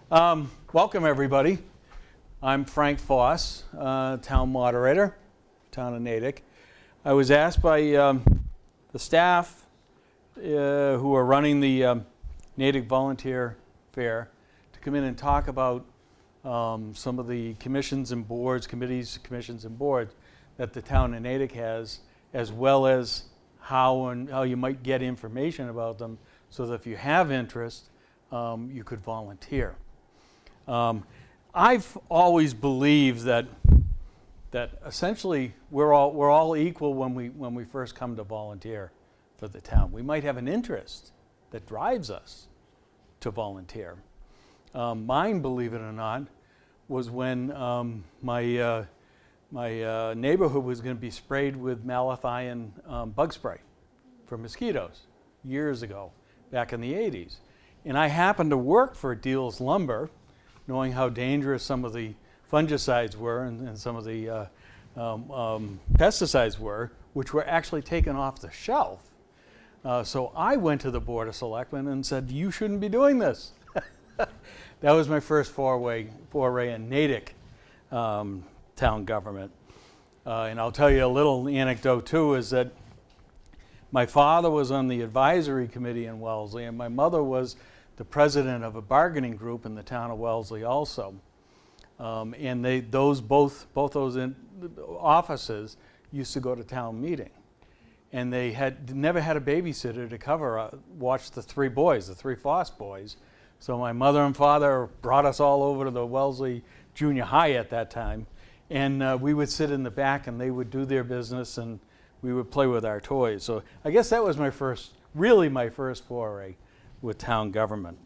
Welcome, everybody. I'm Frank Foss, town moderator, town of Natick. I was asked by the staff who are running the Natick Volunteer Fair to come in and talk about some of the commissions and boards, committees, commissions and boards that the town of Natick has, as well as how you might get information about them, so that if you have interest, you could volunteer. I've always believed that essentially we're all equal when we first come to volunteer for the town. We might have an interest that drives us to volunteer. Mine, believe it or not, was when my neighborhood was going to be sprayed with malathion bug spray for mosquitoes years ago, back in the 80s. And I happened to work for Deal's Lumber, knowing how dangerous some of the fungicides were and some of the pesticides were, which were actually taken off the shelf. So I went to the Board of Selectmen and said, you shouldn't be doing this. That was my first foray in Natick town government. And I'll tell you a little anecdote too, is that my father was on the advisory committee in Wellesley, and my mother was the president of a bargaining group in the town of Wellesley also. And both those offices used to go to town meeting. And they never had a babysitter to watch the three Foss boys. So my mother and father brought us all over to the Wellesley Junior High at that time. And we would sit in the back and they would do their business and we would play with our toys. So I guess that was my first foray with town government.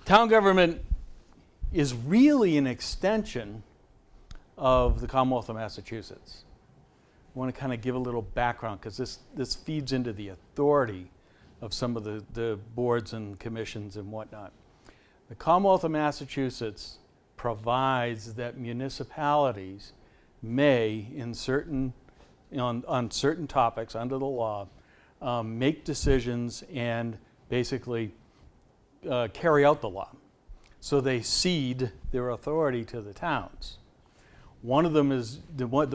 Town government is really an extension of the Commonwealth of Massachusetts. I want to kind of give a little background because this feeds into the authority of some of the boards and commissions and whatnot. The Commonwealth of Massachusetts provides that municipalities may, on certain topics under the law, make decisions and basically carry out the law. So they cede their authority to the towns. One of them is,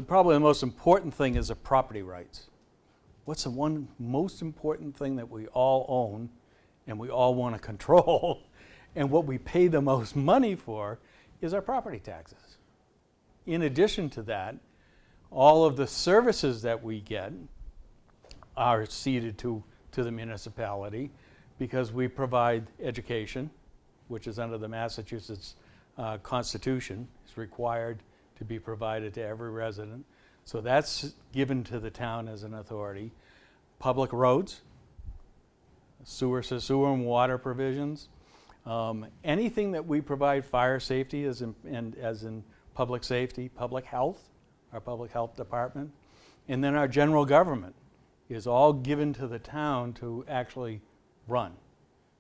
probably the most important thing is the property rights. What's the one most important thing that we all own and we all want to control and what we pay the most money for is our property taxes. In addition to that, all of the services that we get are ceded to the municipality because we provide education, which is under the Massachusetts Constitution. It's required to be provided to every resident. So that's given to the town as an authority. Public roads, sewer and water provisions, anything that we provide, fire safety as in public safety, public health, our public health department, and then our general government is all given to the town to actually run,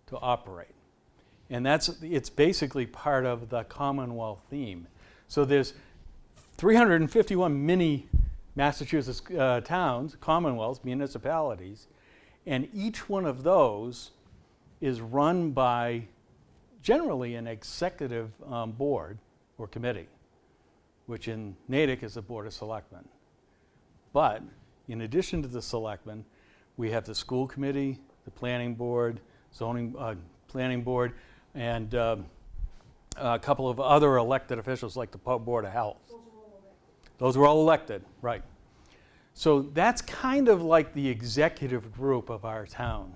to operate. And it's basically part of the Commonwealth theme. So there's 351 mini Massachusetts towns, commonwealths, municipalities, and each one of those is run by generally an executive board or committee, which in Natick is the Board of Selectmen. But in addition to the selectmen, we have the school committee, the planning board, zoning planning board, and a couple of other elected officials like the Board of Health. Those were all elected, right. So that's kind of like the executive group of our town.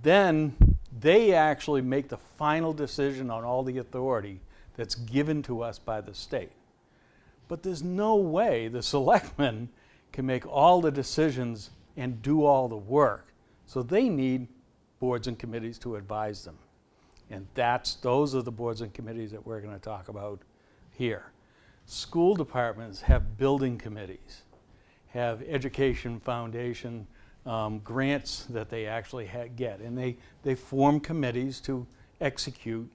Then they actually make the final decision on all the authority that's given to us by the state. But there's no way the selectmen can make all the decisions and do all the work. So they need boards and committees to advise them. And those are the boards and committees that we're going to talk about here. School departments have building committees, have education foundation grants that they actually get. And they form committees to execute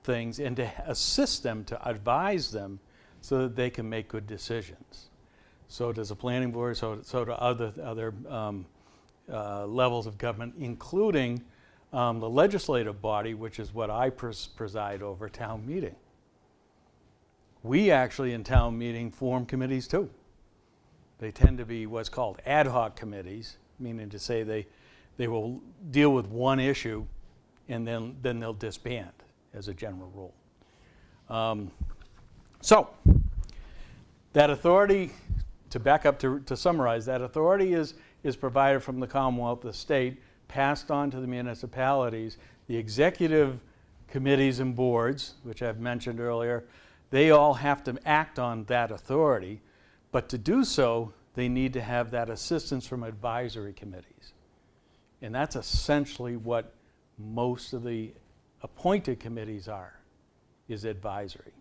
things and to assist them, to advise them so that they can make good decisions. So does the planning board, so do other levels of government, including the legislative body, which is what I preside over, town meeting. We actually in town meeting form committees too. They tend to be what's called ad hoc committees, meaning to say they will deal with one issue and then they'll disband as a general rule. So that authority, to back up to summarize, that authority is provided from the Commonwealth, the state, passed on to the municipalities. The executive committees and boards, which I've mentioned earlier, they all have to act on that authority, but to do so, they need to have that assistance from advisory committees. And that's essentially what most of the appointed committees are, is advisory,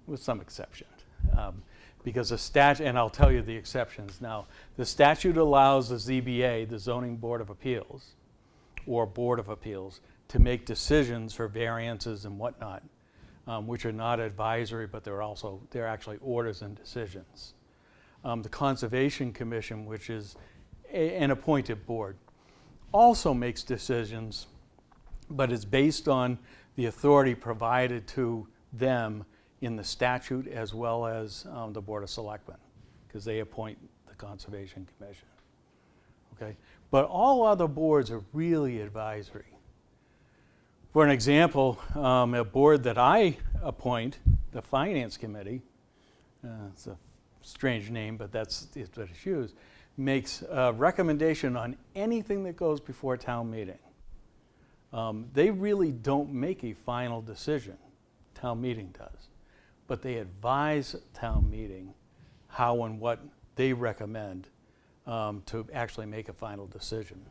with some exception. Because the statute, and I'll tell you the exceptions now, the statute allows the ZBA, the Zoning Board of Appeals, or Board of Appeals, to make decisions for variances and whatnot, which are not advisory, but they're actually orders and decisions. The Conservation Commission, which is an appointed board, also makes decisions, but it's based on the authority provided to them in the statute as well as the Board of Selectmen, because they appoint the Conservation Commission. Okay? But all other boards are really advisory. For an example, a board that I appoint, the Finance Committee, it's a strange name, but that's what it's used, makes a recommendation on anything that goes before town meeting. They really don't make a final decision. Town meeting does. But they advise town meeting how and what they recommend to actually make a final decision.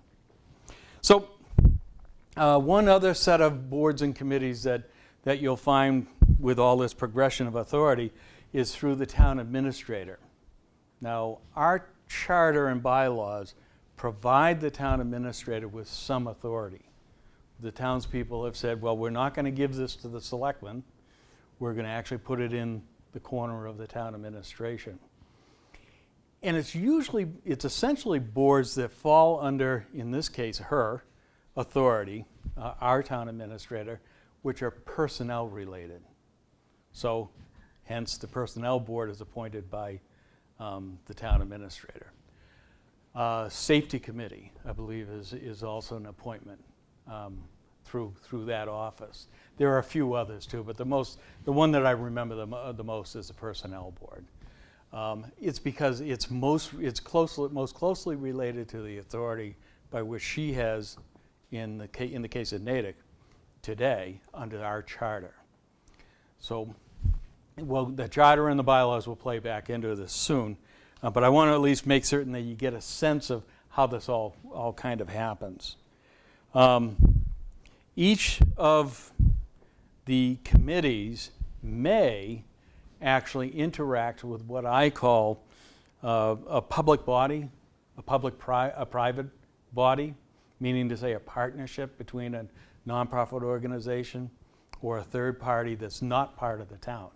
So one other set of boards and committees that you'll find with all this progression of authority is through the town administrator. Now, our charter and bylaws provide the town administrator with some authority. The townspeople have said, well, we're not going to give this to the selectmen. We're going to actually put it in the corner of the town administration. And it's essentially boards that fall under, in this case, her authority, our town administrator, which are personnel related. So, hence the personnel board is appointed by the town administrator. Safety committee, I believe, is also an appointment through that office. There are a few others too, but the one that I remember the most is the personnel board. It's because it's most closely related to the authority by which she has, in the case of Natick, today under our charter. So, well, the charter and the bylaws will play back into this soon, but I want to at least make certain that you get a sense of how this all kind of happens. Each of the committees may actually interact with what I call a public body, a private body, meaning to say a partnership between a nonprofit organization or a third party that's not part of the town.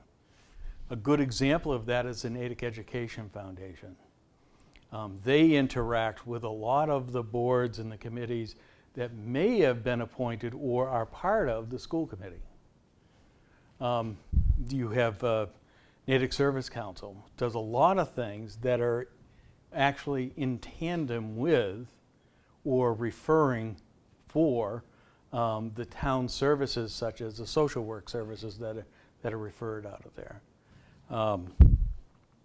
A good example of that is the Natick Education Foundation. They interact with a lot of the boards and the committees that may have been appointed or are part of the school committee. You have Natick Service Council, does a lot of things that are actually in tandem with or referring for the town services, such as the social work services that are referred out of there.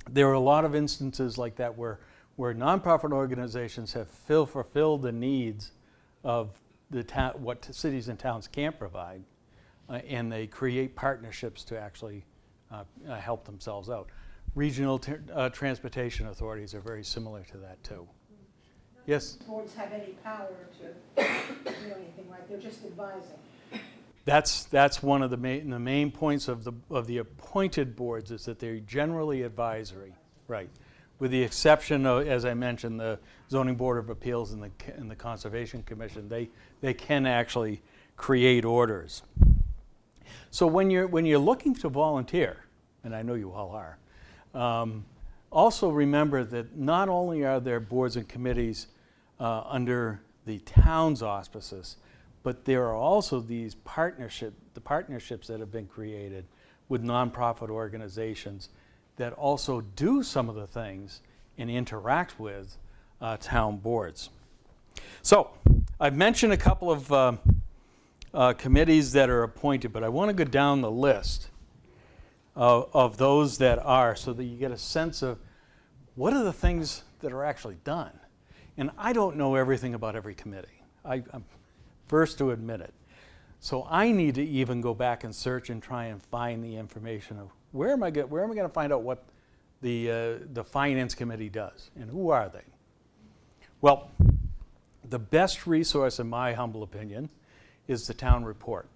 There are a lot of instances like that where nonprofit organizations have fulfilled the needs of what cities and towns can't provide, and they create partnerships to actually help themselves out. Regional transportation authorities are very similar to that too. Yes? Boards have any power to do anything, right? They're just advising. That's one of the main points of the appointed boards, is that they're generally advisory, right? With the exception of, as I mentioned, the Zoning Board of Appeals and the Conservation Commission, they can actually create orders. So when you're looking to volunteer, and I know you all are, also remember that not only are there boards and committees under the town's auspices, but there are also these partnerships that have been created with nonprofit organizations that also do some of the things and interact with town boards. So I've mentioned a couple of committees that are appointed, but I want to go down the list of those that are, so that you get a sense of what are the things that are actually done. And I don't know everything about every committee. I'm first to admit it. So I need to even go back and search and try and find the information of where am I going to find out what the Finance Committee does and who are they? Well, the best resource, in my humble opinion, is the town report.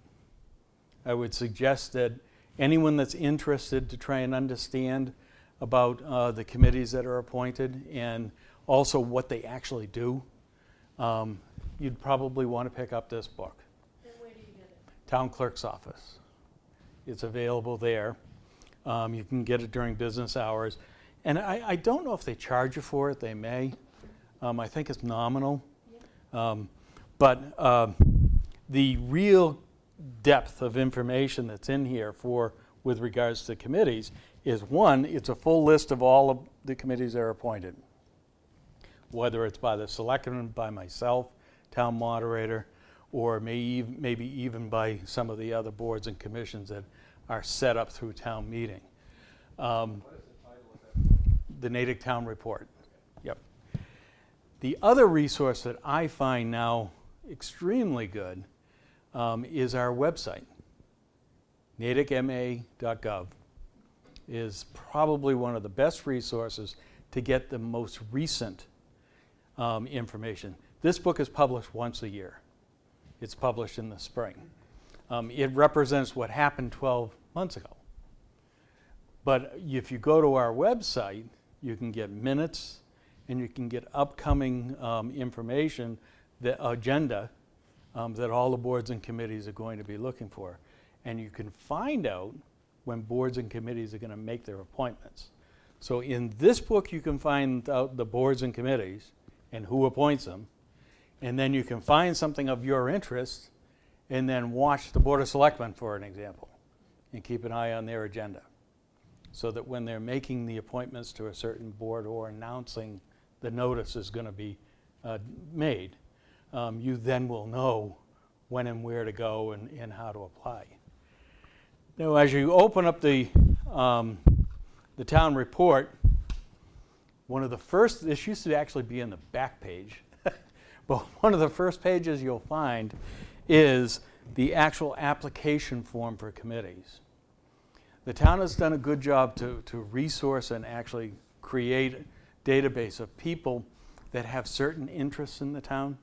I would suggest that anyone that's interested to try and understand about the committees that are appointed and also what they actually do, you'd probably want to pick up this book. And where do you get it? Town Clerk's Office. It's available there. You can get it during business hours. And I don't know if they charge you for it. They may. I think it's nominal. Yeah. But the real depth of information that's in here with regards to committees is, one, it's a full list of all of the committees that are appointed, whether it's by the selectmen, by myself, town moderator, or maybe even by some of the other boards and commissions that are set up through town meeting. What is the title of that? The Natick Town Report. Yep. The other resource that I find now extremely good is our website. natickma.gov is probably one of the best resources to get the most recent information. This book is published once a year. It's published in the spring. It represents what happened 12 months ago. But if you go to our website, you can get minutes and you can get upcoming information, the agenda that all the boards and committees are going to be looking for. And you can find out when boards and committees are going to make their appointments. So in this book, you can find out the boards and committees and who appoints them. And then you can find something of your interest and then watch the Board of Selectmen, for an example, and keep an eye on their agenda. So that when they're making the appointments to a certain board or announcing the notice is going to be made, you then will know when and where to go and how to apply. Now, as you open up the town report, one of the first, this used to actually be in the back page, but one of the first pages you'll find is the actual application form for committees. The town has done a good job to resource and actually create a database of people that have certain interests in the town.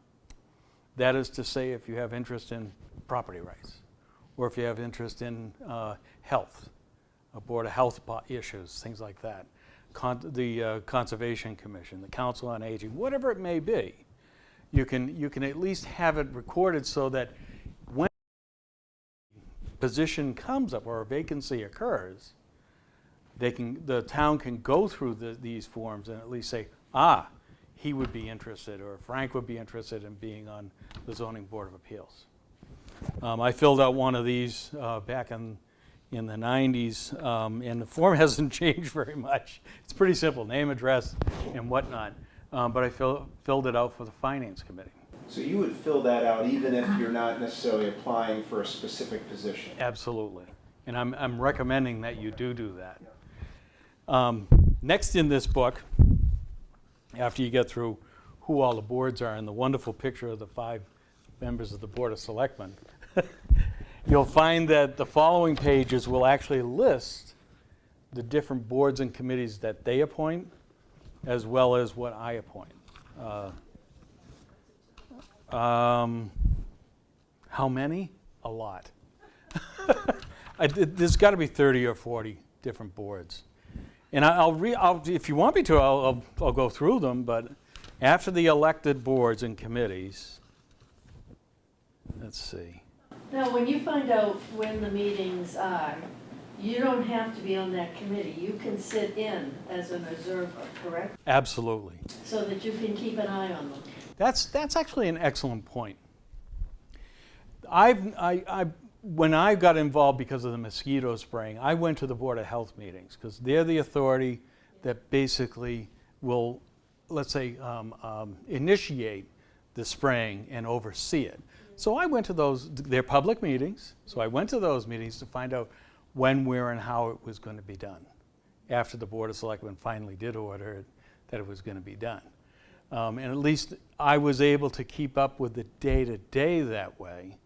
That is to say, if you have interest in property rights, or if you have interest in health, a Board of Health issues, things like that, the Conservation Commission, the Council on Aging, whatever it may be, you can at least have it recorded so that when a position comes up or a vacancy occurs, the town can go through these forms and at least say, he would be interested, or Frank would be interested in being on the Zoning Board of Appeals. I filled out one of these back in the 90s, and the form hasn't changed very much. It's pretty simple, name, address, and whatnot. But I filled it out for the Finance Committee. So you would fill that out even if you're not necessarily applying for a specific position? Absolutely. And I'm recommending that you do that. Next in this book, after you get through who all the boards are and the wonderful picture of the 5 members of the Board of Selectmen, you'll find that the following pages will actually list the different boards and committees that they appoint, as well as what I appoint. How many? A lot. There's got to be 30 or 40 different boards. And I'll if you want me to, I'll go through them, but after the elected boards and committees, let's see. Now, when you find out when the meetings are, you don't have to be on that committee. You can sit in as an observer, correct? Absolutely. So that you can keep an eye on them. That's actually an excellent point. When I got involved because of the mosquito spraying, I went to the Board of Health meetings because they're the authority that basically will, let's say, initiate the spraying and oversee it. So I went to those, they're public meetings, so I went to those meetings to find out when, where, and how it was going to be done after the Board of Selectmen finally did order it, that it was going to be done. And at least I was able to keep up with the day-to-day that way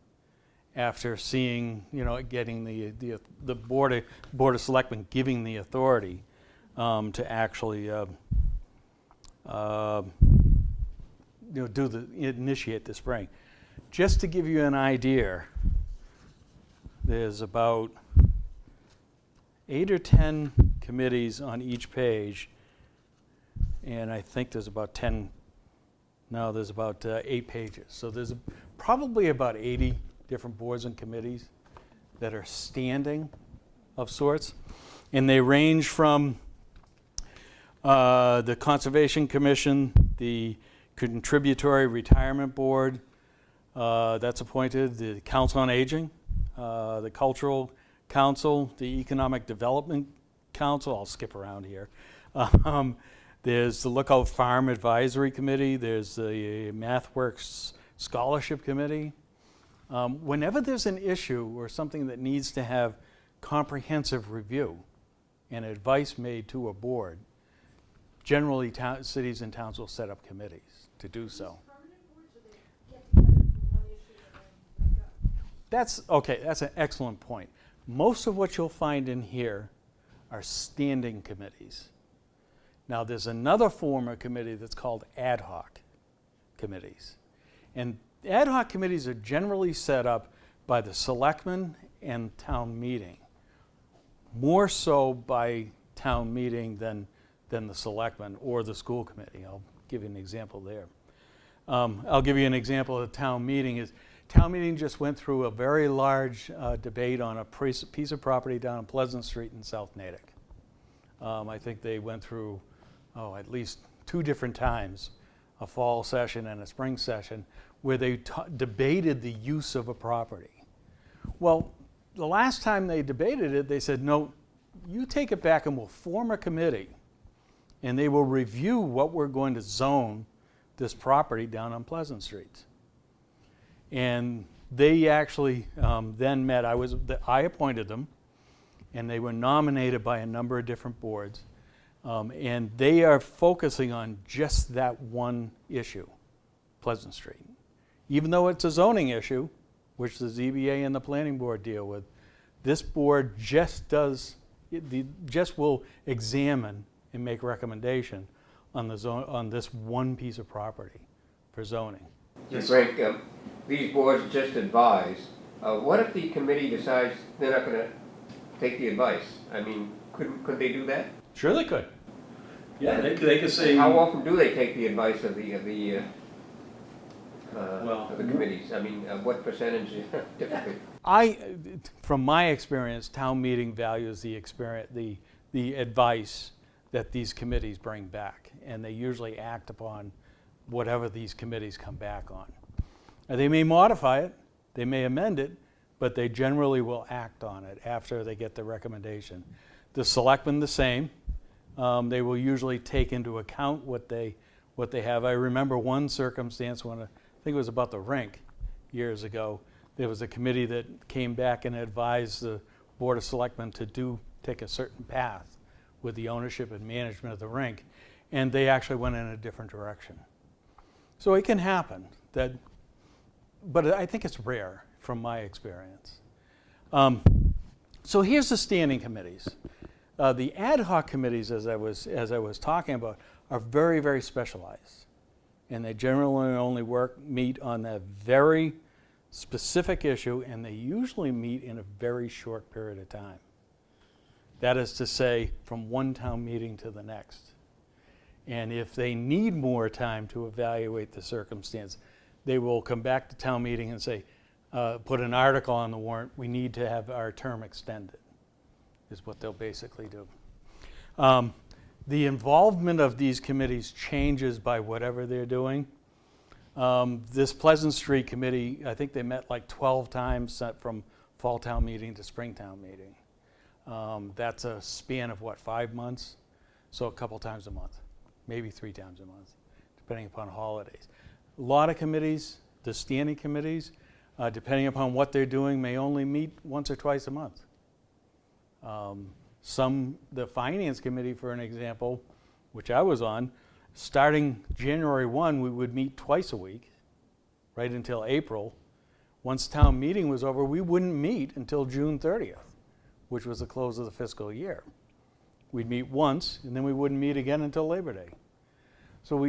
after seeing, getting the Board of Selectmen giving the authority to actually initiate the spraying. Just to give you an idea, there's about 8 or 10 committees on each page, and I think there's about 8 pages. So there's probably about 80 different boards and committees that are standing of sorts, and they range from the Conservation Commission, the Contributory Retirement Board, that's appointed, the Council on Aging, the Cultural Council, the Economic Development Council, I'll skip around here. There's the Lookout Farm Advisory Committee, there's the MathWorks Scholarship Committee. Whenever there's an issue or something that needs to have comprehensive review and advice made to a board, generally cities and towns will set up committees to do so. That's an excellent point. Most of what you'll find in here are standing committees. Now there's another form of committee that's called ad hoc committees. And ad hoc committees are generally set up by the selectmen and town meeting. More so by town meeting than the selectmen or the school committee. I'll give you an example there. I'll give you an example of town meeting. Town meeting just went through a very large debate on a piece of property down on Pleasant Street in South Natick. I think they went through, at least 2 different times, a fall session and a spring session, where they debated the use of a property. Well, the last time they debated it, they said, no, you take it back and we'll form a committee, and they will review what we're going to zone this property down on Pleasant Street. And they actually then met. I appointed them, and they were nominated by a number of different boards. And they are focusing on just that one issue, Pleasant Street. Even though it's a zoning issue, which the ZBA and the Planning Board deal with, this board just will examine and make recommendation on this one piece of property for zoning. Yes. Frank, these boards just advise. What if the committee decides they're not going to take the advice? I mean, could they do that? Sure, they could. Yeah, they could say. How often do they take the advice of the committees? I mean, what percentage typically? From my experience, town meeting values the advice that these committees bring back, and they usually act upon whatever these committees come back on. Now, they may modify it, they may amend it, but they generally will act on it after they get the recommendation. The selectmen, the same. They will usually take into account what they have. I remember one circumstance when I think it was about the rink years ago. There was a committee that came back and advised the Board of Selectmen to take a certain path with the ownership and management of the rink, and they actually went in a different direction. So it can happen, but I think it's rare from my experience. So here's the standing committees. The ad hoc committees, as I was talking about, are very, very specialized, and they generally only meet on that very specific issue, and they usually meet in a very short period of time. That is to say, from one town meeting to the next. And if they need more time to evaluate the circumstance, they will come back to town meeting and say, put an article on the warrant, we need to have our term extended, is what they'll basically do. The involvement of these committees changes by whatever they're doing. This Pleasant Street Committee, I think they met like 12 times from fall town meeting to spring town meeting. That's a span of what, 5 months? So a couple times a month, maybe 3 times a month, depending upon holidays. A lot of committees, the standing committees, depending upon what they're doing, may only meet once or twice a month. The Finance Committee, for an example, which I was on, starting January 1, we would meet twice a week, right until April. Once town meeting was over, we wouldn't meet until June 30th, which was the close of the fiscal year. We'd meet once, and then we wouldn't meet again until Labor Day. So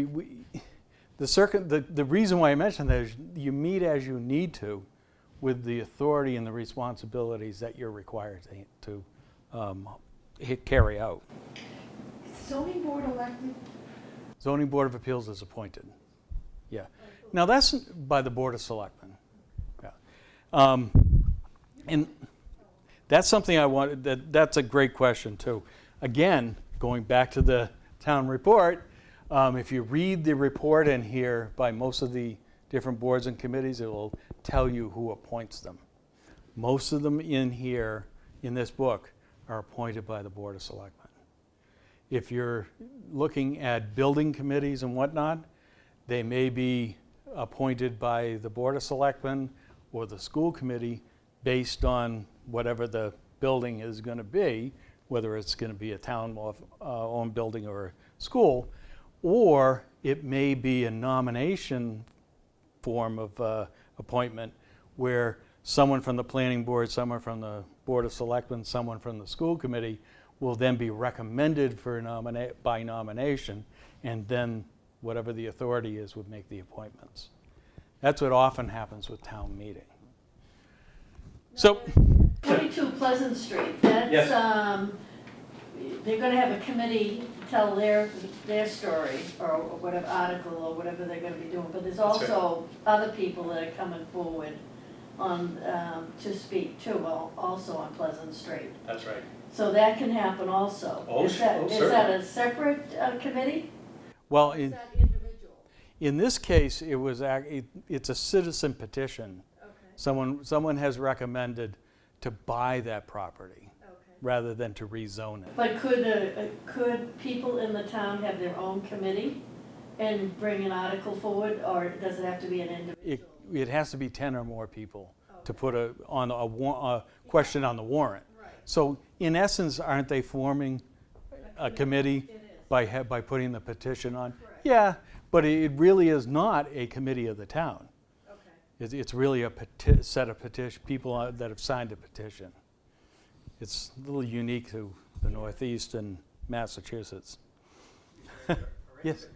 the reason why I mentioned that is you meet as you need to with the authority and the responsibilities that you're required to carry out. Zoning board elected? Zoning Board of Appeals is appointed. Yeah. Now that's by the Board of Selectmen. Yeah. And that's something I wanted, that's a great question too. Again, going back to the town report, if you read the report in here by most of the different boards and committees, it will tell you who appoints them. Most of them in here, in this book, are appointed by the Board of Selectmen. If you're looking at building committees and whatnot, they may be appointed by the Board of Selectmen or the school committee based on whatever the building is going to be, whether it's going to be a town-owned building or a school, or it may be a nomination form of appointment where someone from the planning board, someone from the Board of Selectmen, someone from the school committee will then be recommended for by nomination, and then whatever the authority is would make the appointments. That's what often happens with town meeting. So, 22 Pleasant Street, that's, Yes. They're gonna have a committee tell their story, or whatever article, or whatever they're gonna be doing, but there's That's right. also other people that are coming forward on, to speak too, also on Pleasant Street. That's right. So that can happen also. Is that a separate committee? Well, Is that individual? in this case, it's a citizen petition. Okay, Someone has recommended to buy that property okay. rather than to rezone it. But could people in the town have their own committee and bring an article forward, or does it have to be an individual? It has to be 10 or more people to Okay. put a question on the warrant. Right. So in essence, aren't they forming a committee It is. by putting the petition on? Correct. Yeah, but it really is not a committee of the town. Okay. It's really a set of people that have signed a petition. It's a little unique to the Northeast and Massachusetts. Yes.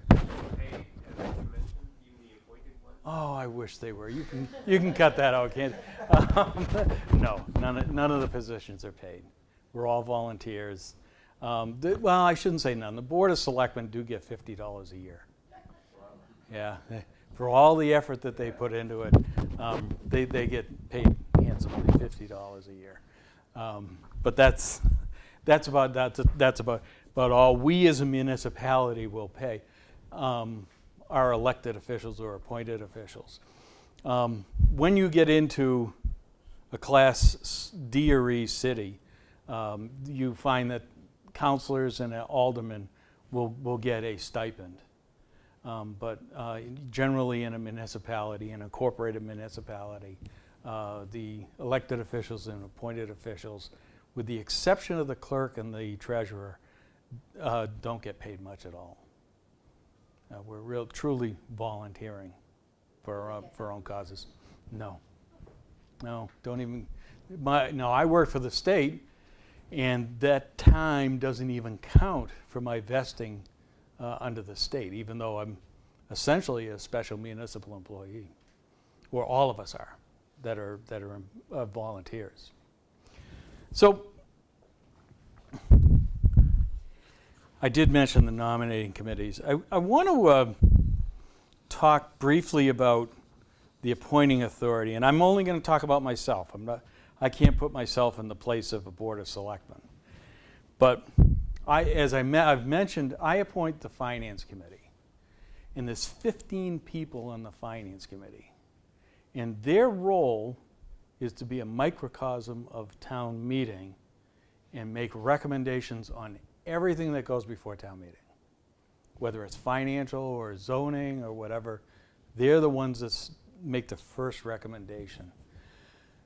Oh, I wish they were. You can cut that out, can't you? No, none of the positions are paid. We're all volunteers. Well, I shouldn't say none. The Board of Selectmen do get $50 a year. Yeah, for all the effort that they put into it, they get paid handsomely, $50 a year. But that's about all we as a municipality will pay. Our elected officials or appointed officials. When you get into a Class D or E city, you find that councilors and aldermen will get a stipend. But generally in a municipality, in a incorporated municipality, the elected officials and appointed officials, with the exception of the clerk and the treasurer, don't get paid much at all. We're truly volunteering for our own causes. No, don't even. I work for the state, and that time doesn't even count for my vesting under the state, even though I'm essentially a special municipal employee, or all of us are that are volunteers. So I did mention the nominating committees. I want to talk briefly about the appointing authority, and I'm only going to talk about myself. I can't put myself in the place of a Board of Selectmen. But as I've mentioned, I appoint the Finance Committee. And there's 15 people on the finance committee. And their role is to be a microcosm of town meeting and make recommendations on everything that goes before town meeting. Whether it's financial or zoning or whatever, they're the ones that make the first recommendation.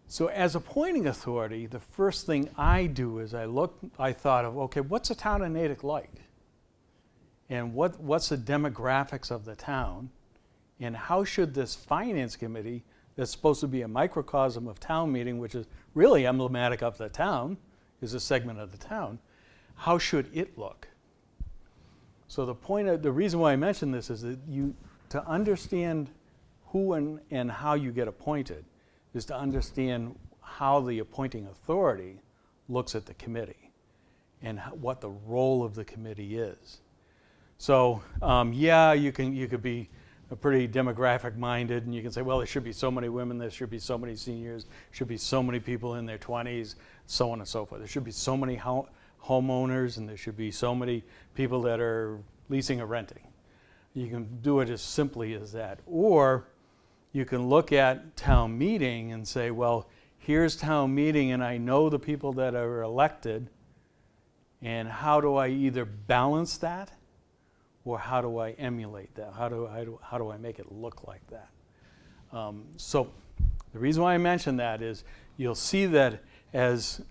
So as appointing authority, the first thing I do is I thought of, okay, what's the town of Natick like? And what's the demographics of the town? And how should this finance committee, that's supposed to be a microcosm of town meeting, which is really emblematic of the town, is a segment of the town, how should it look? So the reason why I mention this is that to understand who and how you get appointed is to understand how the appointing authority looks at the committee and what the role of the committee is. So you could be a pretty demographic minded and you can say, well, there should be so many women, there should be so many seniors, should be so many people in their 20s, so on and so forth. There should be so many homeowners and there should be so many people that are leasing or renting. You can do it as simply as that. Or you can look at town meeting and say, well, here's town meeting and I know the people that are elected, and how do I either balance that or how do I emulate that? How do I make it look like that? So the reason why I mention that is you'll see that as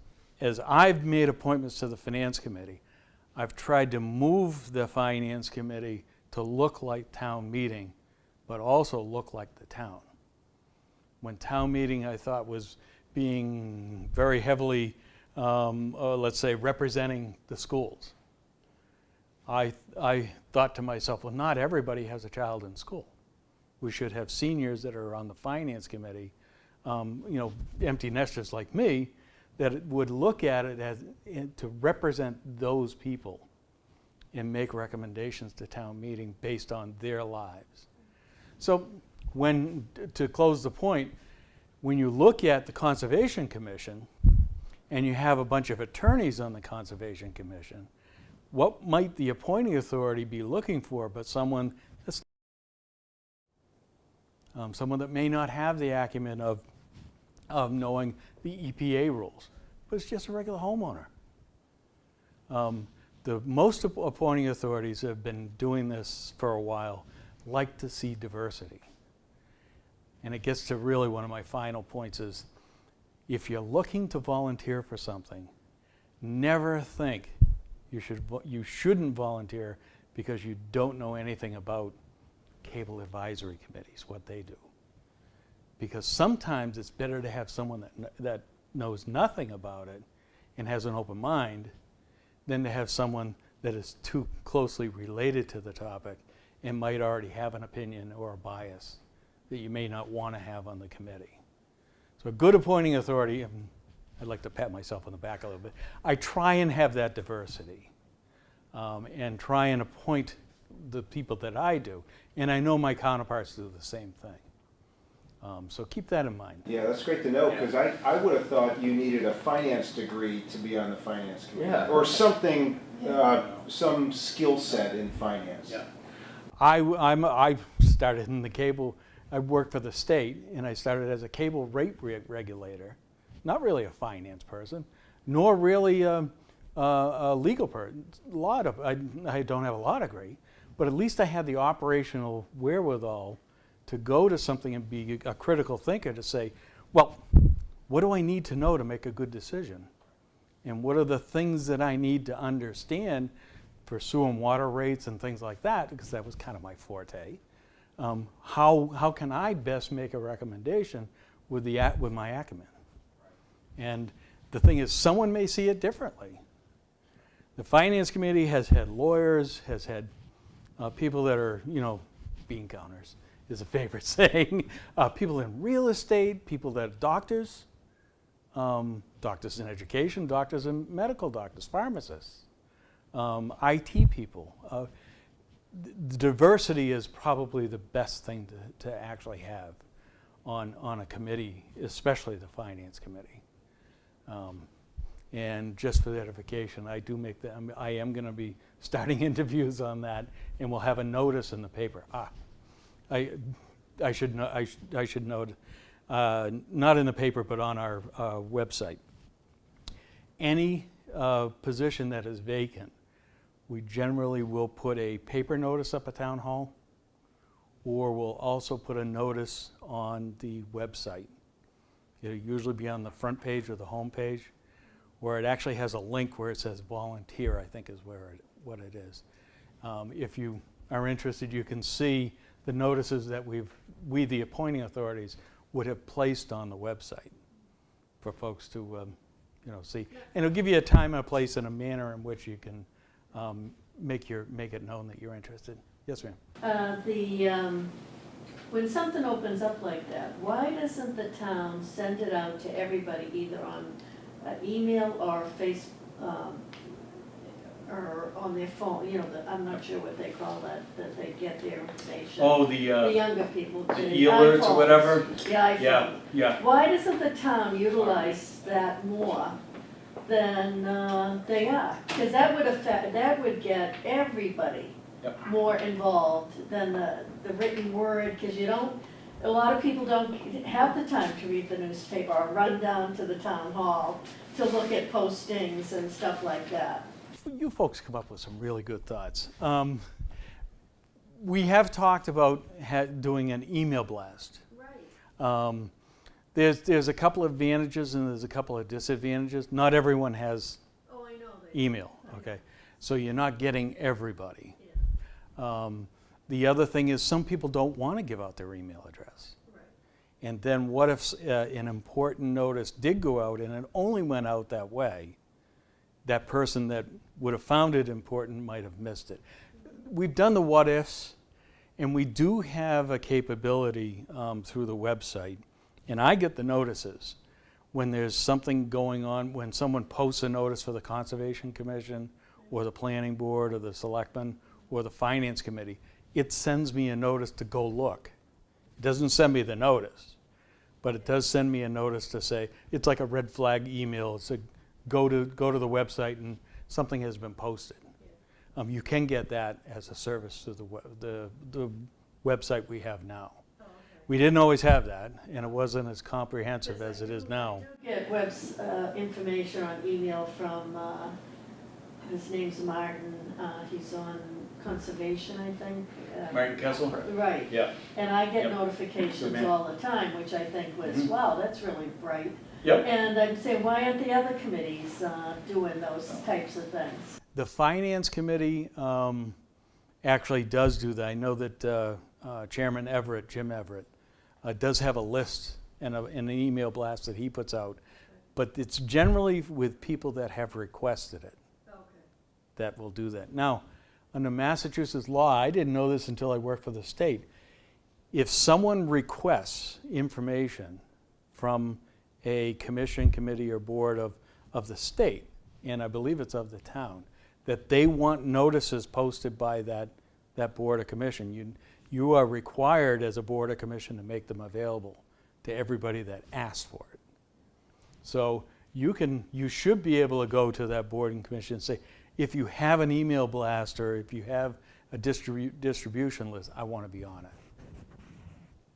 I've made appointments to the finance committee, I've tried to move the finance committee to look like town meeting, but also look like the town. When town meeting I thought was being very heavily, let's say, representing the schools, I thought to myself, well, not everybody has a child in school. We should have seniors that are on the finance committee, empty nesters like me, that would look at it as to represent those people and make recommendations to town meeting based on their lives. So to close the point, when you look at the Conservation Commission and you have a bunch of attorneys on the Conservation Commission, what might the appointing authority be looking for but someone that may not have the acumen of knowing the EPA rules, but it's just a regular homeowner. The most appointing authorities have been doing this for a while, like to see diversity. And it gets to really one of my final points is, if you're looking to volunteer for something, never think you shouldn't volunteer because you don't know anything about cable advisory committees, what they do. Because sometimes it's better to have someone that knows nothing about it and has an open mind than to have someone that is too closely related to the topic and might already have an opinion or a bias that you may not want to have on the committee. So a good appointing authority, I'd like to pat myself on the back a little bit, I try and have that diversity and try and appoint the people that I do. And I know my counterparts do the same thing. So keep that in mind. Yeah, that's great to know, because I would have thought you needed a finance degree to be on the finance committee. Yeah. Or something, some skill set in finance. Yeah. I started in the cable, I worked for the state, and I started as a cable rate regulator. Not really a finance person, nor really a legal person. I don't have a law degree, but at least I had the operational wherewithal to go to something and be a critical thinker to say, well, what do I need to know to make a good decision? And what are the things that I need to understand for sewer and water rates and things like that, because that was kind of my forte. How can I best make a recommendation with my acumen? And the thing is, someone may see it differently. The Finance Committee has had lawyers, has had people that are, bean counters is a favorite saying, people in real estate, people that are doctors, doctors in education, doctors in medical doctors, pharmacists, IT people. The diversity is probably the best thing to actually have on a committee, especially the Finance Committee. And just for edification, I do make that, I am going to be starting interviews on that, and we'll have a notice in the paper. I should know. I should note, not in the paper, but on our website. Any position that is vacant, we generally will put a paper notice up at Town Hall, or we'll also put a notice on the website. It'll usually be on the front page or the home page, where it actually has a link where it says volunteer, I think is what it is. If you are interested, you can see the notices that we, the appointing authorities, would have placed on the website for folks to see. And it'll give you a time and a place and a manner in which you can make it known that you're interested. Yes, ma'am. When something opens up like that, why doesn't the town send it out to everybody, either on email or or on their phone? I'm not sure what they call that they get their information. Oh, The younger people. the e-alerts or iPhones. whatever? The iPhone. Yeah. Why doesn't the town utilize that more than they are? Because that would get everybody Yep. more involved than the written word, because a lot of people don't have the time to read the newspaper or run down to the town hall to look at postings and stuff like that. You folks come up with some really good thoughts. We have talked about doing an email blast. Right. There's a couple of advantages and there's a couple of disadvantages. Not everyone has Oh, I know. email, okay? So you're not getting everybody. The other thing is some people don't want to give out their email address. Right. And then what if an important notice did go out and it only went out that way? That person that would have found it important might have missed it. We've done the what ifs, and we do have a capability through the website, and I get the notices when there's something going on, when someone posts a notice for the Conservation Commission or the Planning Board or the Selectmen or the Finance Committee. It sends me a notice to go look. It doesn't send me the notice, but it does send me a notice to say, it's like a red flag email. It's a go to the website and something has been posted. You can get that as a service through the website we have now. Oh, okay. We didn't always have that, and it wasn't as comprehensive as it is now. I do get information on email from, his name's Martin, he's on Conservation, I think. Martin Kessel? Right. Yeah. And I get Yep. Good notifications man. all the time, which I think was, Mhm. wow, that's really bright. Yep. And I'm saying, why aren't the other committees doing those types of things? The Finance Committee actually does do that. I know that Chairman Everett, Jim Everett, does have a list and an email blast that he puts out, but it's generally with people that have requested it Okay. that will do that. Now, under Massachusetts law, I didn't know this until I worked for the state. If someone requests information from a commission, committee, or board of the state, and I believe it's of the town, that they want notices posted by that board or commission, you are required as a board or commission to make them available to everybody that asks for it. So you should be able to go to that board and commission and say, if you have an email blast or if you have a distribution list, I want to be on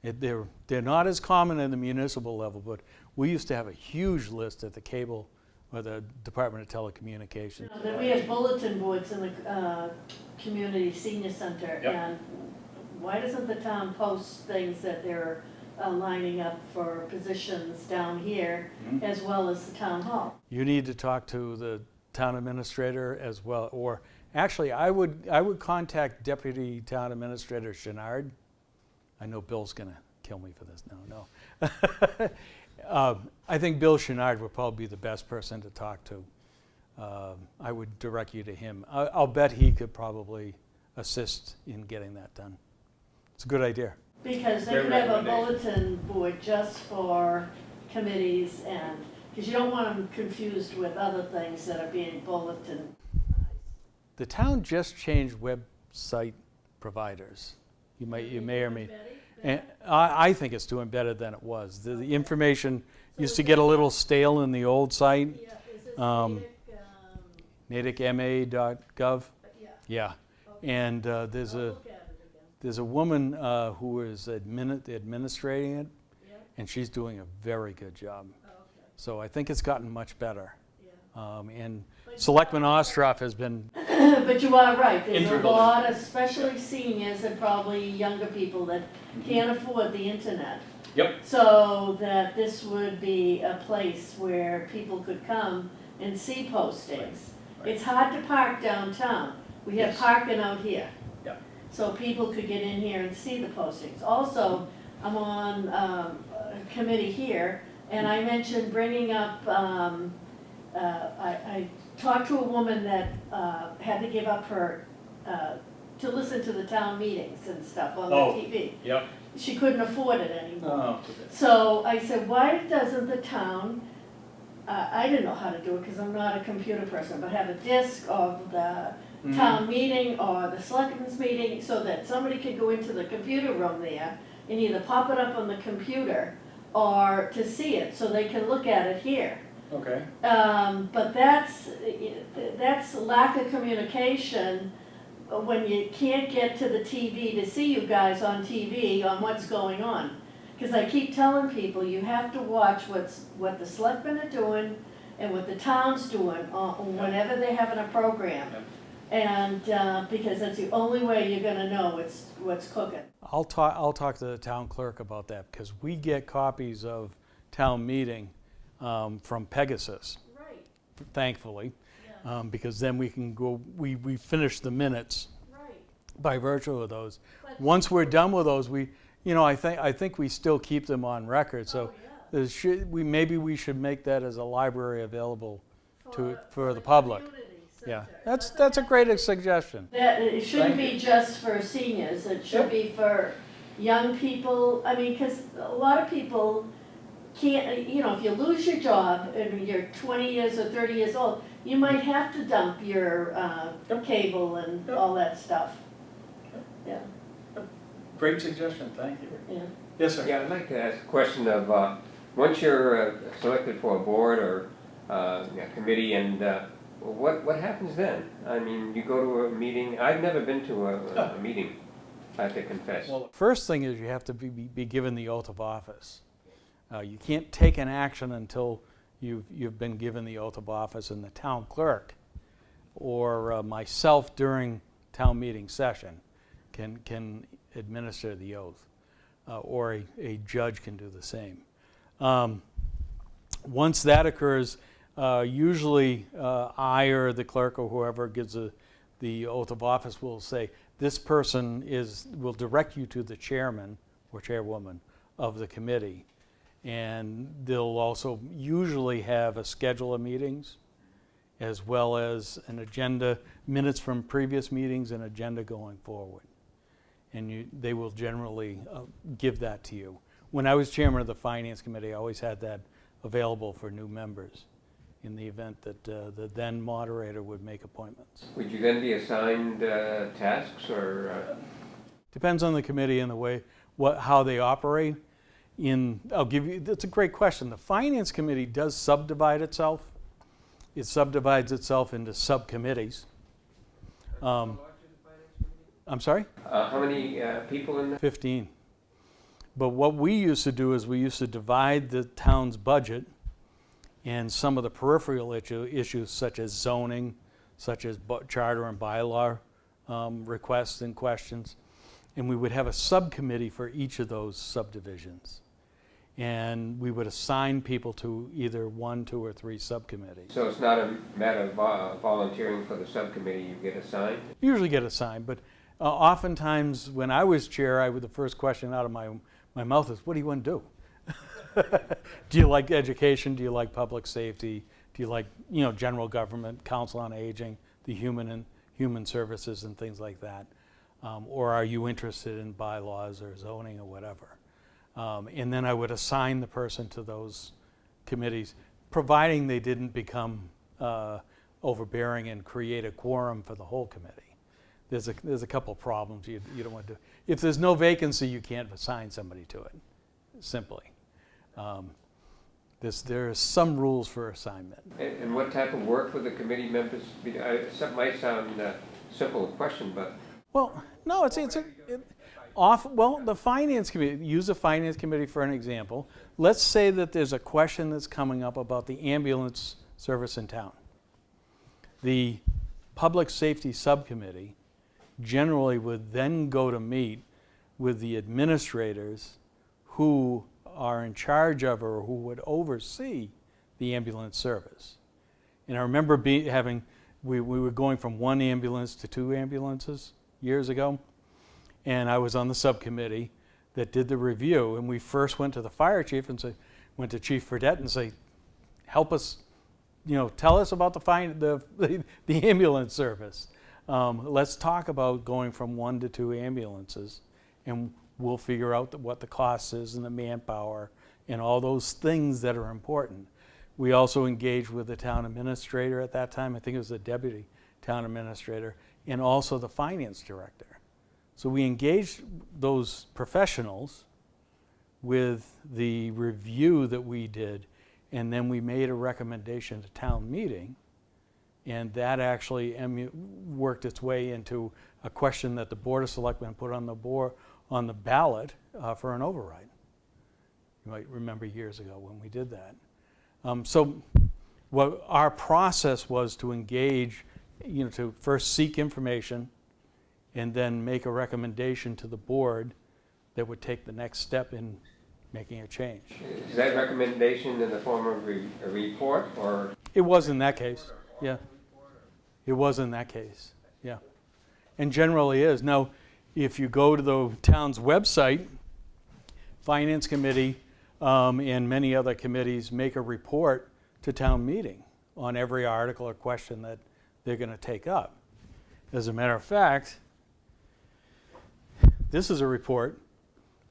it. They're not as common in the municipal level, but we used to have a huge list at the cable or the Department of Telecommunications. Then we have bulletin boards in the community senior center, Yep. and why doesn't the town post things that they're lining up for positions down here Mhm. as well as the town hall? You need to talk to the town administrator as well, or actually I would contact Deputy Town Administrator Chenard. I know Bill's gonna kill me for this now, no. I think Bill Chenard would probably be the best person to talk to. I would direct you to him. I'll bet he could probably assist in getting that done. It's a good idea. Because they Great could have a recommendation. bulletin board just for committees, and, because you don't want them confused with other things that are being bulletin. The town just changed website providers. You may or may. And I think it's doing better than it was. The information used to get a little stale in the old site. Yeah, is this Um, Natick, NatickMA.gov. yeah. Yeah, Okay. and there's I'll a look at it again. there's a woman who is administrating it, Yep, and she's doing a very good job. oh, okay, So I think it's gotten much better. yeah. And But- Selectman Ostroff has been, But you are right, there's a Integral. lot, especially seniors and probably younger people that can't afford the internet. Yep. So that this would be a place where people could come and see postings. Right. It's hard to park downtown, we have Yes. parking out here. Yep. So people could get in here and see the postings. Also, I'm on a committee here, and I mentioned bringing up, I talked to a woman that had to give up her, to listen to the town meetings and stuff on the Oh. TV. yep. She couldn't afford it anymore. Oh, So I said, why doesn't the town, I didn't know how to do it because I'm not a computer person, but have a disc of the town meeting or the selectmen's meeting so that somebody could go into the computer room there and either pop it up on the computer or to see it, so they can look at it here. Okay. But that's lack of communication when you can't get to the TV to see you guys on TV on what's going on. Because I keep telling people, you have to watch what the selectmen are doing and what the town's doing whenever they're having a program. Yep. And, because that's the only way you're gonna know what's cooking. I'll talk to the town clerk about that, because we get copies of town meeting from Pegasus, Right, thankfully, yeah, because then we can go, we finish the minutes right. by virtue of those. But- Once we're done with those, I think we still keep them on record, so Oh, yeah. maybe we should make that as a library available for the the public. community Yeah, center. that's a great suggestion. That, it shouldn't Thank be just for seniors, it should be for young people, I mean, cause a lot of people can't, if you lose your job and you're 20 years or 30 years old, you might have to dump your, cable and Yep. all that stuff. Yeah, Great suggestion, thank you. yeah. Yes, sir. Yeah, I'd like to ask a question of, once you're selected for a board or a committee, and what happens then? I mean, you go to a meeting, I've never been to a meeting, I have to confess. Well, the first thing is you have to be given the oath of office. You can't take an action until you've been given the oath of office, and the town clerk or myself during town meeting session can administer the oath, or a judge can do the same. Once that occurs, usually I or the clerk or whoever gives the oath of office will say, this person will direct you to the chairman or chairwoman of the committee. And they'll also usually have a schedule of meetings, as well as an agenda, minutes from previous meetings, and agenda going forward. And they will generally give that to you. When I was chairman of the finance committee, I always had that available for new members in the event that the then moderator would make appointments. Would you then be assigned tasks or? Depends on the committee and the way, how they operate. I'll give you, that's a great question. The finance committee does subdivide itself. It subdivides itself into subcommittees. I'm sorry? How many people in there? 15. But what we used to do is we used to divide the town's budget and some of the peripheral issues such as zoning, such as charter and bylaw requests and questions. And we would have a subcommittee for each of those subdivisions. And we would assign people to either 1, 2, or 3 subcommittees. So it's not a matter of volunteering for the subcommittee, you get assigned? Usually get assigned, but oftentimes when I was chair, the first question out of my mouth is, what do you want to do? Do you like education? Do you like public safety? Do you like, general government, council on aging, the human services and things like that? Or are you interested in bylaws or zoning or whatever? And then I would assign the person to those committees, providing they didn't become overbearing and create a quorum for the whole committee. There's a couple problems you don't want to do. If there's no vacancy, you can't assign somebody to it, simply. There are some rules for assignment. And what type of work would the committee members be, that might sound a simple question, but Well, no, the finance committee, use the finance committee for an example. Let's say that there's a question that's coming up about the ambulance service in town. The public safety subcommittee generally would then go to meet with the administrators who are in charge of or who would oversee the ambulance service. And I remember we were going from one ambulance to two ambulances years ago, and I was on the subcommittee that did the review, and we first went to the fire chief and went to Chief Fredette and say, help us, tell us about the ambulance service. Let's talk about going from one to two ambulances, and we'll figure out what the cost is and the manpower and all those things that are important. We also engaged with the town administrator at that time. I think it was the deputy town administrator, and also the finance director. So we engaged those professionals with the review that we did, and then we made a recommendation to town meeting, and that actually worked its way into a question that the Board of Selectmen put on the ballot for an override. You might remember years ago when we did that. So what our process was to engage, to first seek information and then make a recommendation to the board that would take the next step in making a change. is that recommendation in the form of a report or? It was in that case, yeah. It was in that case, yeah. And generally is. Now, if you go to the town's website, Finance Committee and many other committees make a report to town meeting on every article or question that they're going to take up. As a matter of fact, this is a report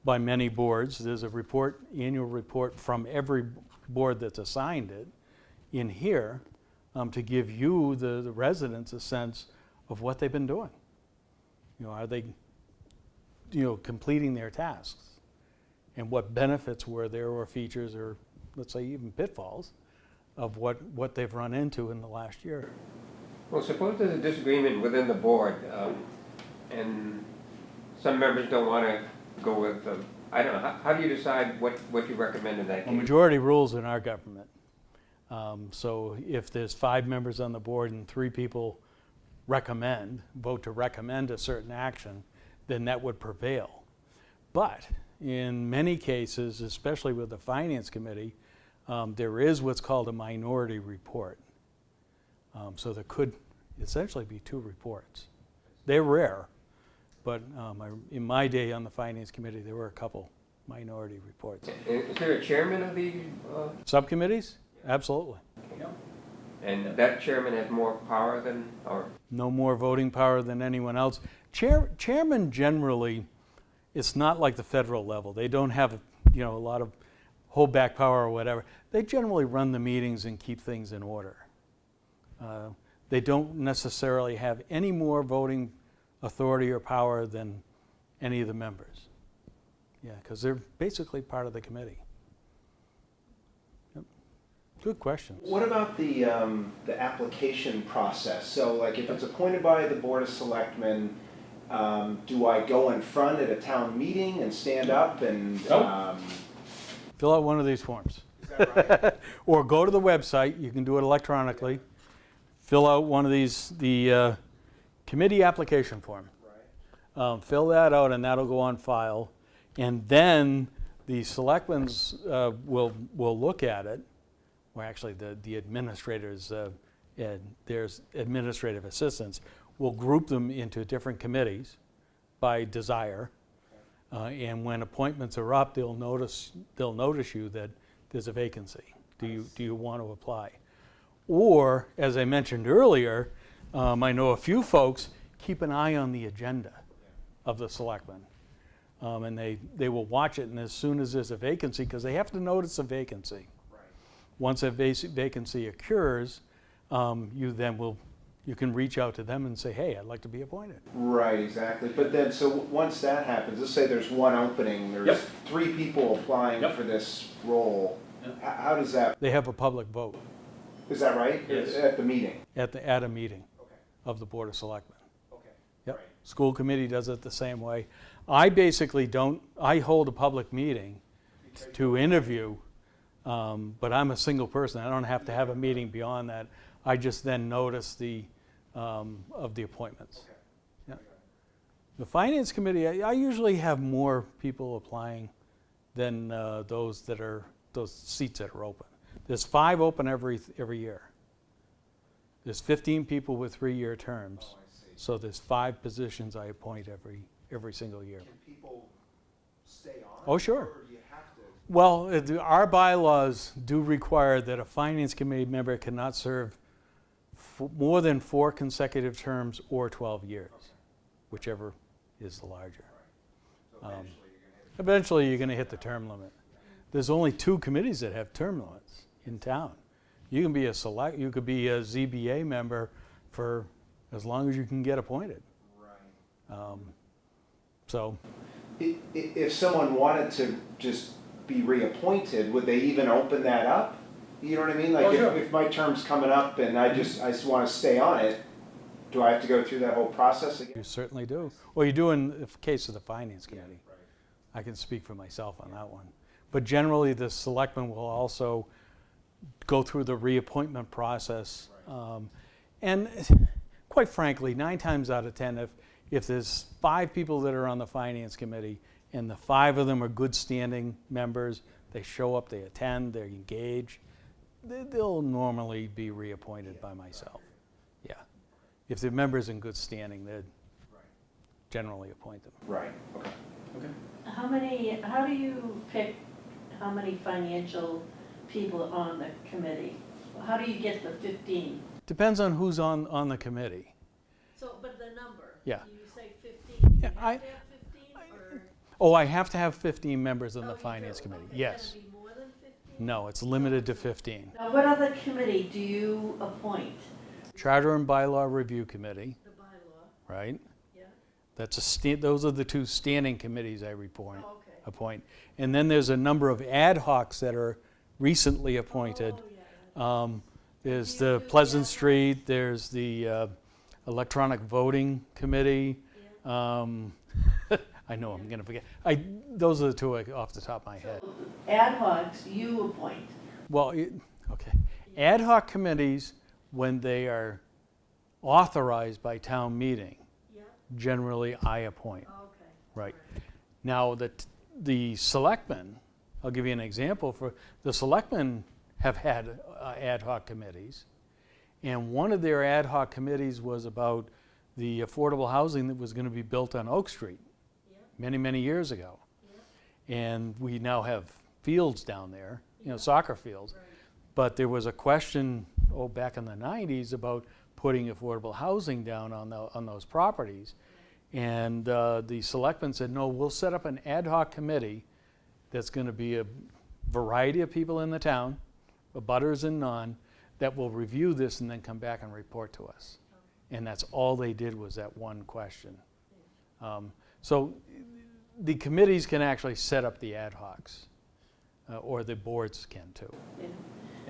by many boards. There's a annual report from every board that's assigned it in here to give you, the residents, a sense of what they've been doing. Are they, completing their tasks? And what benefits were there, or features, or let's say even pitfalls of what they've run into in the last year. Well, suppose there's a disagreement within the board, and some members don't want to go with the, I don't know, how do you decide what you recommend in that A case? majority rules in our government. So if there's 5 members on the board and 3 people vote to recommend a certain action, then that would prevail. But in many cases, especially with the Finance Committee, there is what's called a minority report. So there could essentially be 2 reports. They're rare, but in my day on the Finance Committee, there were a couple minority reports. Is there a chairman of the? Subcommittees? Absolutely. And that chairman has more power than, or? No more voting power than anyone else. Chairman generally, it's not like the federal level. They don't have, a lot of hold back power or whatever. They generally run the meetings and keep things in order. They don't necessarily have any more voting authority or power than any of the members. Yeah, because they're basically part of the committee. Yep. Good question. What about the application process? So like if it's appointed by the Board of Selectmen, do I go in front at a town meeting and stand up and? Fill out one of these forms. Is that right? Or go to the website, you can do it electronically. Fill out one of these, the committee application form. Right. Fill that out and that'll go on file. And then the selectmen's will look at it, or actually the administrators, there's administrative assistants, will group them into different committees by desire. And when appointments are up, they'll notice you that there's a vacancy. Do you want to apply? Or, as I mentioned earlier, I know a few folks keep an eye on the agenda of the selectmen. And they will watch it, and as soon as there's a vacancy, because they have to notice a vacancy. Right. Once a vacancy occurs, you can reach out to them and say, hey, I'd like to be appointed. Right, exactly. But then, so once that happens, let's say there's one opening, there's Yep. 3 people applying Yep. for this role. How does that, They have a public vote is that right? Yes. At the meeting? at a meeting Okay, of the Board of Selectmen. okay. Yep. Right. School committee does it the same way. I basically I hold a public meeting to interview, but I'm a single person. I don't have to have a meeting beyond that. I just then notice of the appointments. Okay. Yeah. The finance committee, I usually have more people applying than those seats that are open. There's 5 open every year. There's 15 people with 3-year terms. Oh, I see. So there's 5 positions I appoint every single year. Can people stay on? Oh, sure. Or do you have to? Well, our bylaws do require that a finance committee member cannot serve more than 4 consecutive terms or 12 years, whichever is the larger. So Um, eventually you're gonna hit. Eventually, you're going to hit the term limit. There's only 2 committees that have term limits in town. You could be a ZBA member for as long as you can get appointed. Right. So, If someone wanted to just be reappointed, would they even open that up? You know what I mean? Like Oh, sure. if my term's coming up and I just want to stay on it, do I have to go through that whole process again? you certainly do. Well, you do in the case of the finance committee. Right. I can speak for myself on that one. But generally, the selectmen will also go through the reappointment process. And quite frankly, 9 times out of 10, if there's 5 people that are on the finance committee and the 5 of them are good standing members, they show up, they attend, they engage, they'll normally be reappointed by myself. Yeah. If the member's in good standing, they'd generally appoint them. Right, okay. How do you pick how many financial people on the committee? How do you get the 15? Depends on who's on the committee. So, but the number? Yeah. You say 15, Yeah, you have I- to have 15, or? Oh, I have to have 15 members on Oh, the you finance do? committee, Okay, yes. Can it be more than 15? No, it's limited to 15. Now, what other committee do you appoint? Charter and Bylaw Review Committee, The bylaw, right? yeah? Those are the 2 standing committees I Oh, okay. appoint. And then there's a number of ad hocs that are recently appointed. Oh, yeah. There's Do you the do the Pleasant ad hoc? Street, there's the Electronic Voting Committee. I know I'm going to forget. Those are the 2 off the top of my head. So, ad hocs, you appoint. Well, okay. Ad hoc committees, when they are authorized by town meeting, Yeah, generally I appoint. okay. Right. Now, the selectmen, I'll give you an example. For the selectmen have had ad hoc committees, and one of their ad hoc committees was about the affordable housing that was going to be built on Oak Street Yeah, many, many years ago. yeah, And we now have fields down there, soccer fields. right. But there was a question, back in the 90s about putting affordable housing down on those properties. And the selectmen said, no, we'll set up an ad hoc committee that's going to be a variety of people in the town, abutters and non, that will review this and then come back and report to us. And that's all they did was that one question. So the committees can actually set up the ad hocs, or the boards can too. Yeah.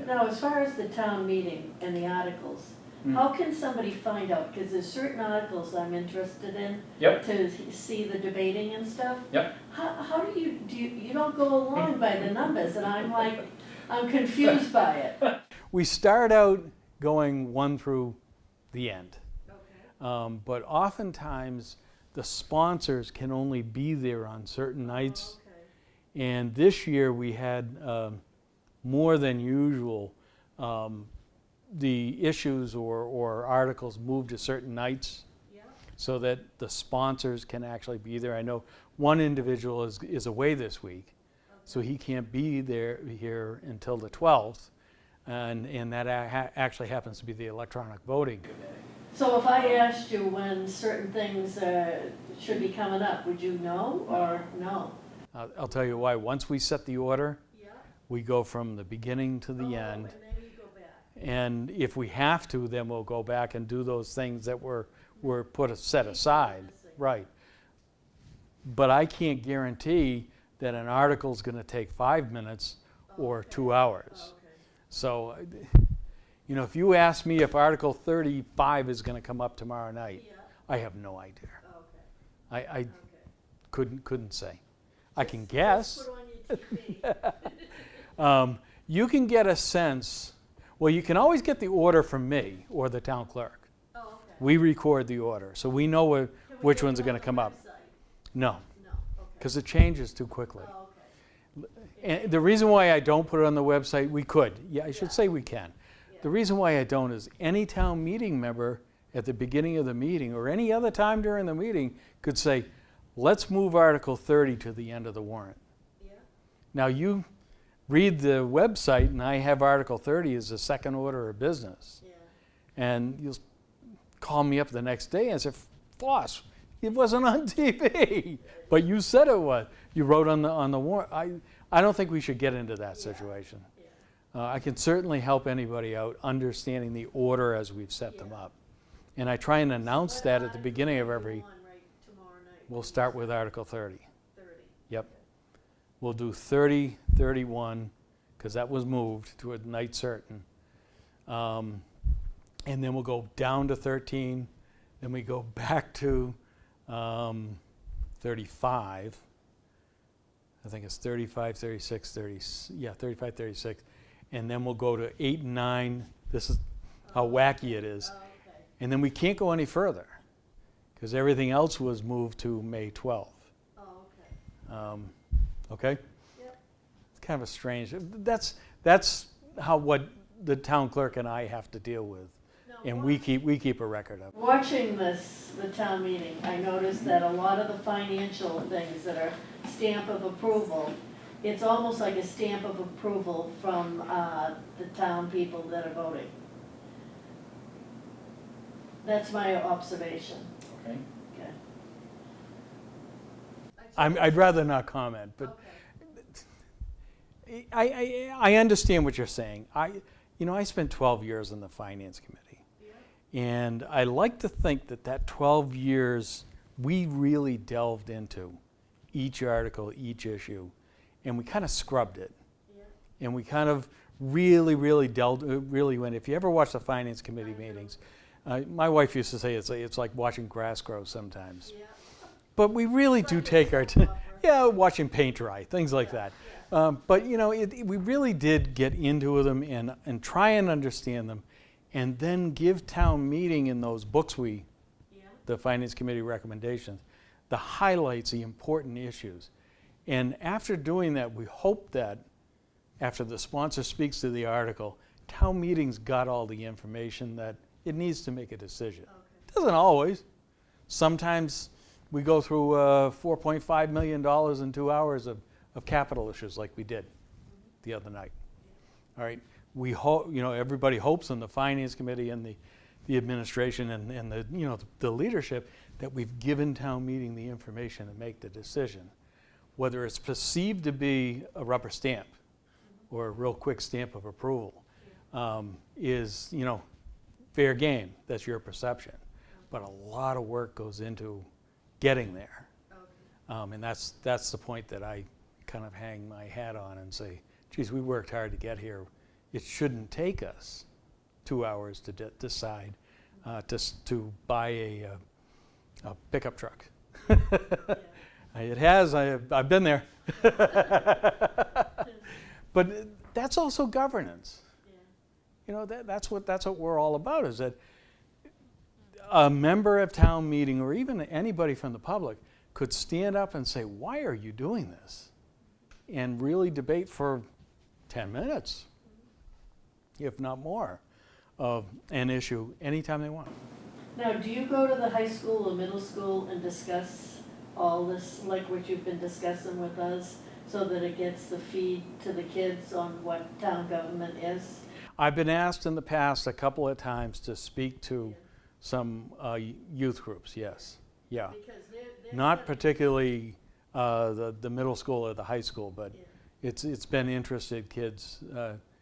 Now, as far as the town meeting and the articles, how can somebody find out? Because there's certain articles I'm interested in. Yep. To see the debating and stuff. Yep. How do you don't go along by the numbers, and I'm confused by it. We start out going 1 through the end, Okay. but oftentimes the sponsors can only be there on certain nights. Okay. And this year we had more than usual the issues or articles moved to certain nights Yeah. so that the sponsors can actually be there. I know one individual is away this week, so he can't be here until the 12th, and that actually happens to be the electronic voting committee. So if I asked you when certain things should be coming up, would you know or no? I'll tell you why. Once we set the order, Yeah. we go from the beginning to the end. And then you go back. And if we have to, then we'll go back and do those things that were set aside. Right. But I can't guarantee that an article's going to take 5 minutes or Okay. 2 hours. Okay. So, you know, if you ask me if Article 35 is going to come up tomorrow night, Yeah, I have no idea. okay, I okay. couldn't say. I can Just guess. put on your TV. You can get a sense, well, you can always get the order from me or the town clerk. Oh, okay. We record the order, so we know Can we which get ones it are going on to the come up. website? No, No, okay. because it changes too quickly. Oh, okay. And the reason why I don't put it on the website, we could. Yeah, I should Yeah. say we can. Yeah. The reason why I don't is any town meeting member at the beginning of the meeting or any other time during the meeting could say, let's move Article 30 to the end of the warrant. Yeah, Now you read the website and I have Article 30 as a second order of business. yeah. And you'll call me up the next day and say, Foss, it wasn't on TV, but you said it was. You wrote on the warrant. I don't think we should get into that situation. Yeah. I can certainly help anybody out understanding the order as we've set them Yeah. up. And I try and announce What that at the article beginning of are you every, on right tomorrow night? we'll start with Article 30. 30. Yep. Okay. We'll do 30, 31, because that was moved to a night certain. And then we'll go down to 13, then we go back to 35. I think it's 35, 36, 35, 36. And then we'll go to 8 and 9. This is how wacky it is. Oh, okay. And then we can't go any further because everything else was moved to May 12th. Oh, okay. Okay? Yep. It's kind of a strange, that's what the town clerk and I have to deal with. Now, And we keep a record of it. watching the town meeting, I noticed that a lot of the financial things that are stamp of approval, it's almost like a stamp of approval from the town people that are voting. That's my observation. Okay. Okay. I'd rather not comment, but Okay. I understand what you're saying. I spent 12 years in the Finance Committee. Yeah. And I like to think that 12 years, we really delved into each article, each issue, and we kind of scrubbed it. Yeah. And we kind of really went. If you ever watch the Finance Committee meetings, my wife used to say it's like watching grass grow sometimes. Yeah. But we really do take our time. watching paint dry, things like that. But we really did get into them and try and understand them, and then give town meeting in those books Yeah. the Finance Committee recommendations, the highlights, the important issues. And after doing that, we hope that after the sponsor speaks to the article, town meeting's got all the information that it needs to make a decision. Okay. Doesn't always. Sometimes we go through $4.5 million in 2 hours of capital issues like we did the other night. All right. We hope, everybody hopes in the Finance Committee and the administration and the leadership that we've given town meeting the information to make the decision. Whether it's perceived to be a rubber stamp or a real quick stamp of approval is, fair game. That's your perception. But a lot of work goes into getting there. Okay. And that's the point that I kind of hang my hat on and say, geez, we worked hard to get here. It shouldn't take us 2 hours to decide to buy a pickup truck. It has. I've been there. But that's also governance. Yeah. That's what we're all about. Is that a member of town meeting or even anybody from the public could stand up and say, "Why are you doing this?" and really debate for 10 minutes, if not more, of an issue anytime they want. Now, do you go to the high school or middle school and discuss all this, like what you've been discussing with us, so that it gets the feed to the kids on what town government is? I've been asked in the past a couple of times to speak to some youth groups, yes. Yeah. Because they're Not particularly the middle school or the high school, but Yeah. it's been interested kids,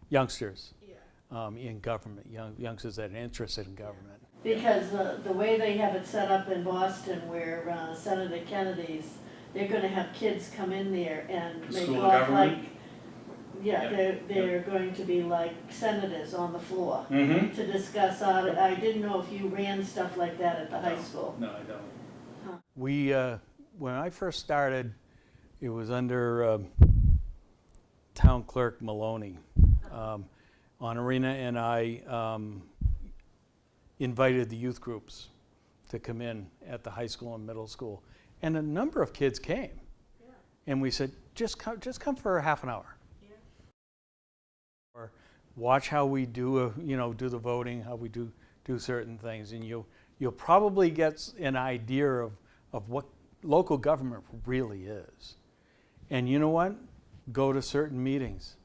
youngsters Yeah. in government, youngsters that are interested in government. Because the way they have it set up in Boston, where Senator Kennedy's, they're gonna have kids come in there and make School of off Government? like, Yeah, they're going to be like senators on the floor Mm-hmm. to discuss, I didn't know if you ran stuff like that at the high school. No, I don't. We, when I first started, it was under Town Clerk Maloney. Honorina and I invited the youth groups to come in at the high school and middle school. And a number of kids came. Yeah. And we said, just come for a half an hour. Yeah. Or watch how we do do the voting, how we do certain things. And you'll probably get an idea of what local government really is. And you know what? Go to certain meetings.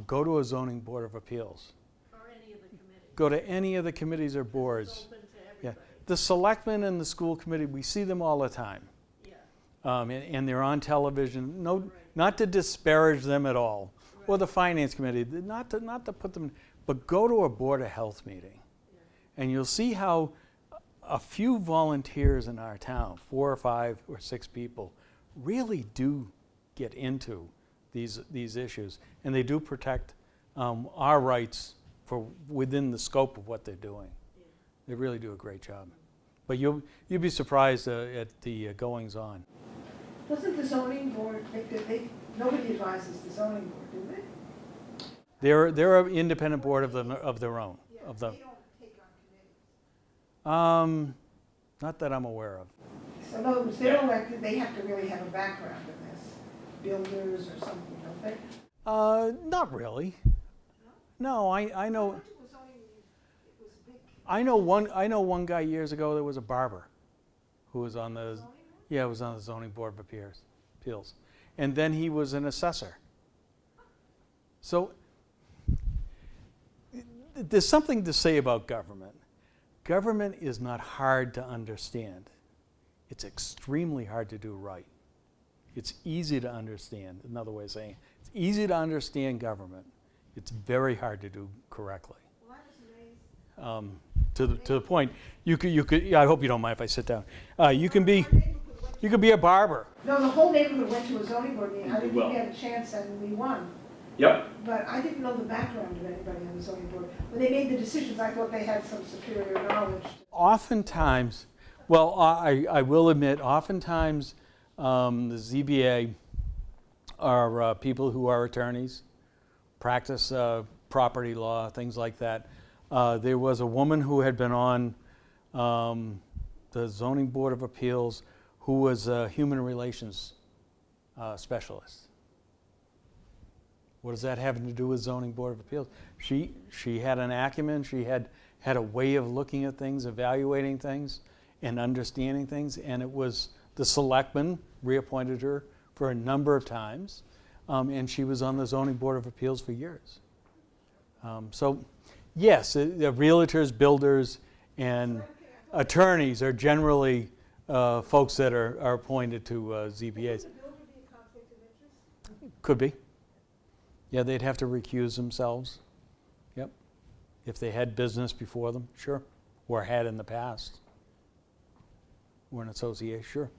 Go to a zoning board of appeals. Or any of the committees. Go to any of the committees or It's boards. open to Yeah. everybody. The selectmen and the school committee, we see them all the time. Yeah. And they're on television. No, Right. not to disparage them at all. Or Right. the finance committee, not to put them, but go to a board of health meeting. Yeah. And you'll see how a few volunteers in our town, 4 or 5 or 6 people, really do get into these issues. And they do protect our rights for within the scope of what they're doing. Yeah. They really do a great job. But you'll be surprised at the goings on. Doesn't the zoning board, nobody advises the zoning board, do they? They're an independent board of their own. Yeah, Of the, they don't take on committees. not that I'm aware of. So in other words, they're elected, they have to really have a background in this, builders or something, don't they? Not really. No, I know. I went to a zoning meeting, it was big. I know one guy years ago that was a barber, who was on the Zoning board? was on the zoning board of appeals, and then he was an assessor. So there's something to say about government. Government is not hard to understand. It's extremely hard to do right. It's easy to understand. Another way of saying it. It's easy to understand government. It's very hard to do correctly. Well, I was amazed. To the point, you could. Yeah, I hope you don't mind if I sit down. You can be a barber. No, the whole neighborhood went to a zoning board meeting, I didn't Well. think we had a chance and we won. Yep. But I didn't know the background of anybody on the zoning board. When they made the decisions, I thought they had some superior knowledge. Oftentimes, well, I will admit, oftentimes the ZBA are people who are attorneys, practice property law, things like that. There was a woman who had been on the Zoning Board of Appeals who was a human relations specialist. What does that have to do with Zoning Board of Appeals? She had an acumen, she had a way of looking at things, evaluating things, and understanding things, and it was the selectmen reappointed her for a number of times, and she was on the Zoning Board of Appeals for years. So, yes, the realtors, builders, and attorneys are generally folks that are appointed to ZBAs. Would a builder be a conflict of interest? Could be. Yeah, they'd have to recuse themselves. Yep. If they had business before them, sure. Or had in the past. Or an association, sure.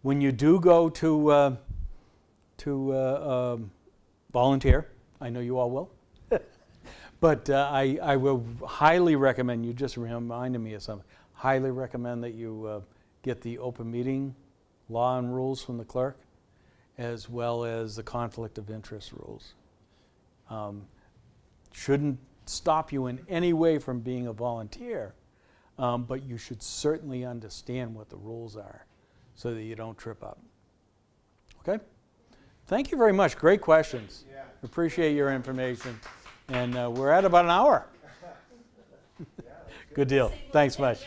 When you do go to volunteer, I know you all will, but I will highly recommend, you just reminded me of something, highly recommend that you get the open meeting law and rules from the clerk, as well as the conflict of interest rules. Shouldn't stop you in any way from being a volunteer, but you should certainly understand what the rules are so that you don't trip up. Okay? Thank you very much. Great questions. Yeah. Appreciate your information. And we're at about an hour. Good deal. Thanks much.